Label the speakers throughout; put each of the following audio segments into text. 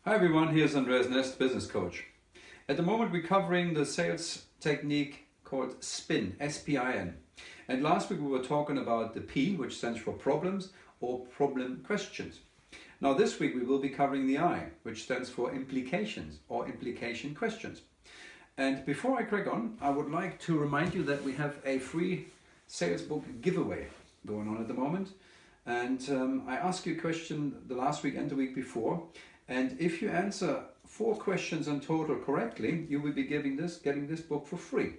Speaker 1: Hi everyone, here's Andreasnest, business coach. At the moment we're covering the sales technique called SPIN, S-P-I-N. And last week we were talking about the P, which stands for problems or problem questions. Now this week we will be covering the I, which stands for implications or implication questions. And before I crack on, I would like to remind you that we have a free sales book giveaway going on at the moment. And I asked you a question the last week and the week before. And if you answer 4 questions in total correctly, you will be getting this book for free.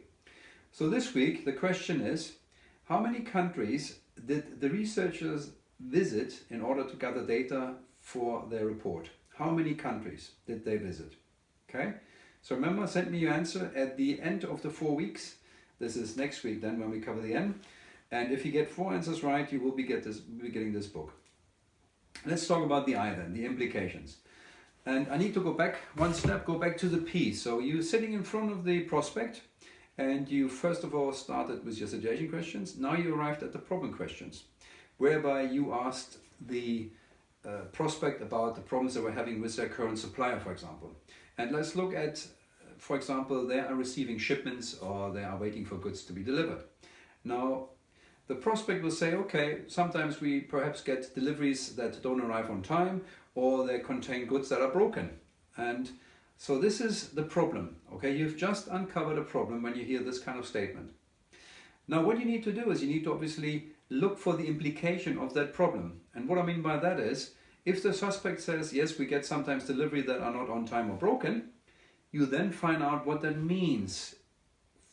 Speaker 1: So this week the question is, how many countries did the researchers visit in order to gather data for their report? How many countries did they visit? Okay, so remember, send me your answer at the end of the 4 weeks. This is next week then when we cover the N. And if you get 4 answers right, you will be getting this book. Let's talk about the I then, the implications. And I need to go back one step, go back to the P. So you're sitting in front of the prospect and you first of all started with your suggestion questions. Now you arrived at the problem questions, whereby you asked the prospect about the problems they were having with their current supplier, for example. And let's look at, for example, they are receiving shipments or they are waiting for goods to be delivered. Now, the prospect will say, okay, sometimes we perhaps get deliveries that don't arrive on time, or they contain goods that are broken. And so this is the problem, okay? You've just uncovered a problem when you hear this kind of statement. Now what you need to do is you need to obviously look for the implication of that problem. And what I mean by that is, if the suspect says, yes, we get sometimes delivery that are not on time or broken, you then find out what that means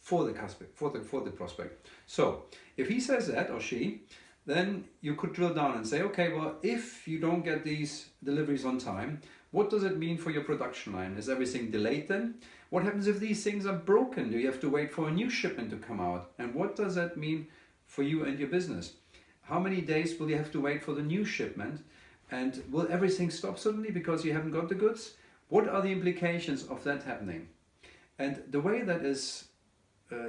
Speaker 1: for the prospect. So if he says that, or she, then you could drill down and say, okay, well, if you don't get these deliveries on time, what does it mean for your production line? Is everything delayed then? What happens if these things are broken? Do you have to wait for a new shipment to come out? And what does that mean for you and your business? How many days will you have to wait for the new shipment? And will everything stop suddenly because you haven't got the goods? What are the implications of that happening? And the way that is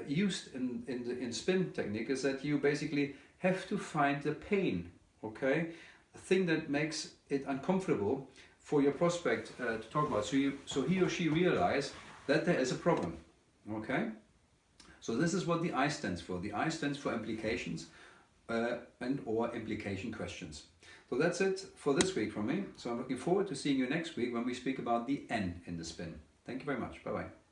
Speaker 1: used in SPIN technique is that you basically have to find the pain, okay? The thing that makes it uncomfortable for your prospect to talk about. So he or she realize that there is a problem, okay? So this is what the I stands for. The I stands for implications and or implication questions. So that's it for this week from me. So I'm looking forward to seeing you next week when we speak about the N in the SPIN. Thank you very much. Bye-bye.